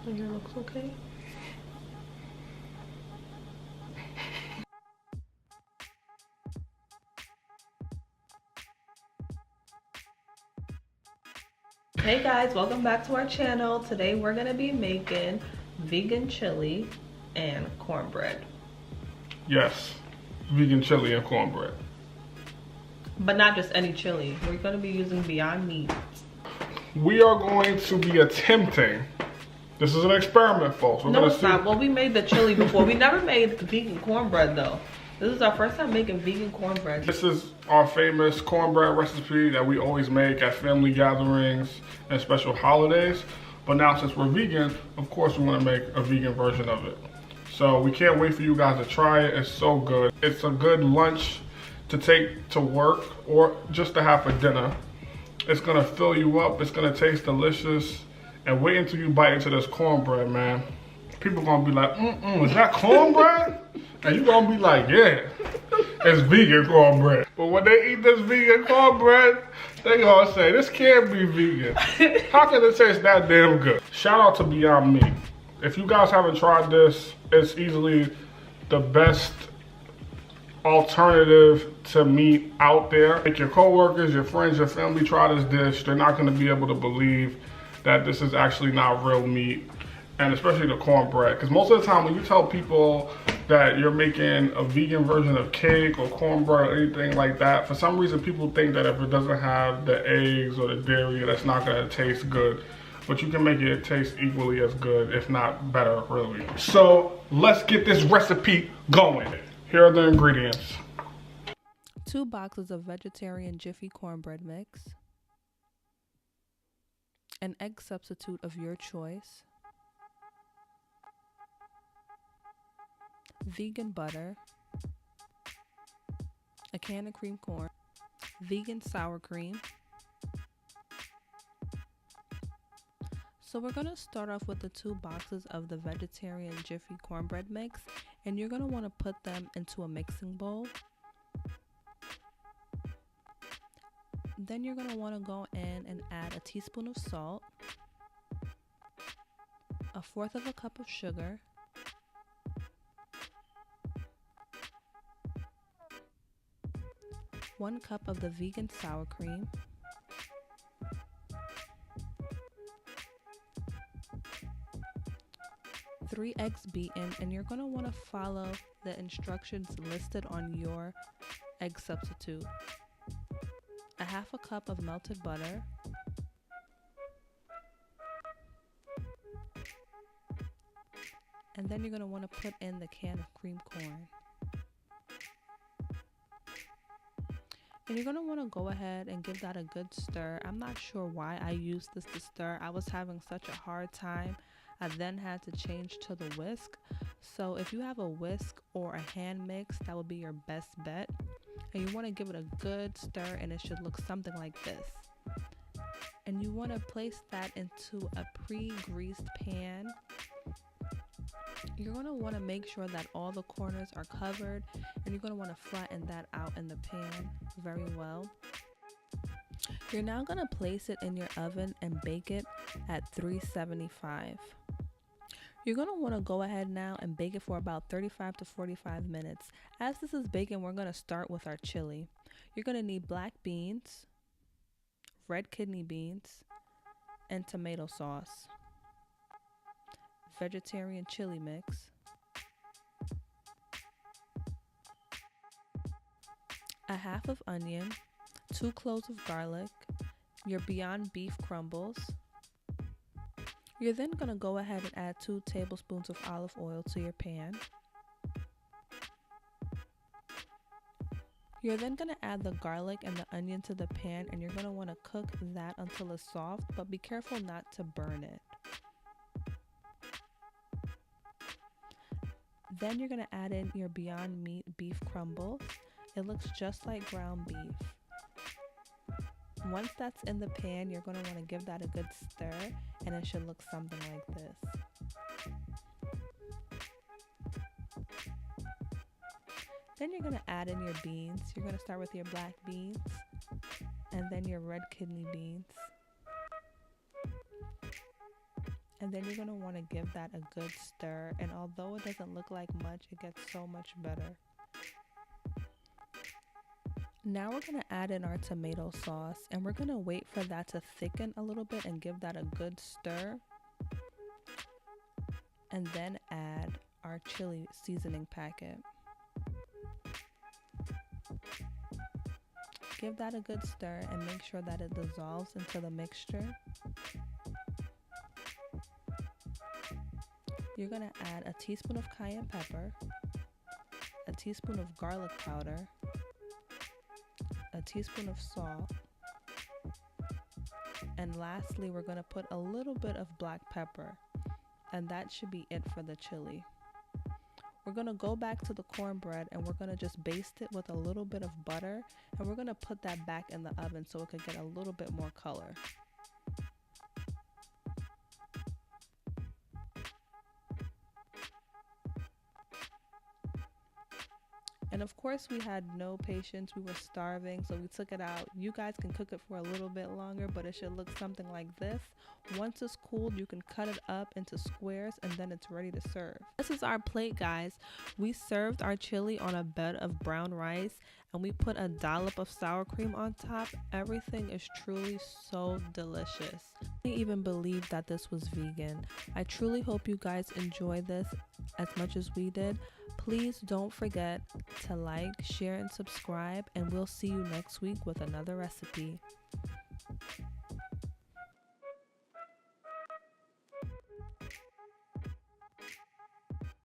My hair looks okay. Hey guys, welcome back to our channel. Today we're gonna be making vegan chili and cornbread. Yes, vegan chili and cornbread. But not just any chili. We're gonna be using Beyond Meat. We are going to be attempting, this is an experiment, folks. No, it's not. Well, we made the chili before. We never made vegan cornbread though. This is our first time making vegan cornbread. This is our famous cornbread recipe that we always make at family gatherings and special holidays. But now since we're vegan, of course we want to make a vegan version of it. So we can't wait for you guys to try it. It's so good. It's a good lunch to take to work or just to have for dinner. It's gonna fill you up. It's gonna taste delicious. And wait until you bite into this cornbread, man. People gonna be like, is that cornbread? And you gonna be like, yeah, it's vegan cornbread. But when they eat this vegan cornbread, they gonna say, this can't be vegan. How can it taste that damn good? Shout out to Beyond Meat. If you guys haven't tried this, it's easily the best alternative to meat out there. If your coworkers, your friends, your family try this dish, they're not gonna be able to believe that this is actually not real meat, and especially the cornbread. Because most of the time when you tell people that you're making a vegan version of cake or cornbread or anything like that, for some reason people think that if it doesn't have the eggs or the dairy, that's not gonna taste good. But you can make it taste equally as good, if not better, really. So let's get this recipe going. Here are the ingredients. 2 boxes of vegetarian Jiffy cornbread mix, an egg substitute of your choice, vegan butter, a can of cream corn, vegan sour cream. So we're going to start off with the 2 boxes of the vegetarian Jiffy cornbread mix, and you're going to want to put them into a mixing bowl. Then you're going to want to go in and add a teaspoon of salt, 1/4 of a cup of sugar, 1 cup of the vegan sour cream, 3 eggs beaten, and you're going to want to follow the instructions listed on your egg substitute, 1/2 cup of melted butter, and then you're going to want to put in the can of cream corn. And you're going to want to go ahead and give that a good stir. I'm not sure why I used this to stir. I was having such a hard time. I then had to change to the whisk. So if you have a whisk or a hand mix, that would be your best bet. And you want to give it a good stir, and it should look something like this. And you want to place that into a pre-greased pan. You're going to want to make sure that all the corners are covered, and you're going to want to flatten that out in the pan very well. You're now going to place it in your oven and bake it at 375. You're going to want to go ahead now and bake it for about 35 to 45 minutes. As this is baking, we're going to start with our chili. You're going to need black beans, red kidney beans, and tomato sauce, vegetarian chili mix, a 1/2 of onion, 2 cloves of garlic, your Beyond Beef crumbles. You're then going to go ahead and add 2 tablespoons of olive oil to your pan. You're then going to add the garlic and the onion to the pan, and you're going to want to cook that until it's soft, but be careful not to burn it. Then you're going to add in your Beyond Meat beef crumbles. It looks just like ground beef. Once that's in the pan, you're going to want to give that a good stir, and it should look something like this. Then you're going to add in your beans. You're going to start with your black beans and then your red kidney beans. And then you're going to want to give that a good stir. And although it doesn't look like much, it gets so much better. Now we're going to add in our tomato sauce, and we're going to wait for that to thicken a little bit and give that a good stir. And then add our chili seasoning packet. Give that a good stir and make sure that it dissolves into the mixture. You're going to add a teaspoon of cayenne pepper, a teaspoon of garlic powder, a teaspoon of salt, and lastly we're going to put a little bit of black pepper, and that should be it for the chili. We're going to go back to the cornbread and we're going to just baste it with a little bit of butter, and we're going to put that back in the oven so it could get a little bit more color. And of course we had no patience, we were starving, so we took it out. You guys can cook it for a little bit longer, but it should look something like this. Once it's cooled, you can cut it up into squares and then it's ready to serve. This is our plate, guys. We served our chili on a bed of brown rice and we put a dollop of sour cream on top. Everything is truly so delicious. I can't even believe that this was vegan. I truly hope you guys enjoy this as much as we did. Please don't forget to like, share, and subscribe, and we'll see you next week with another recipe.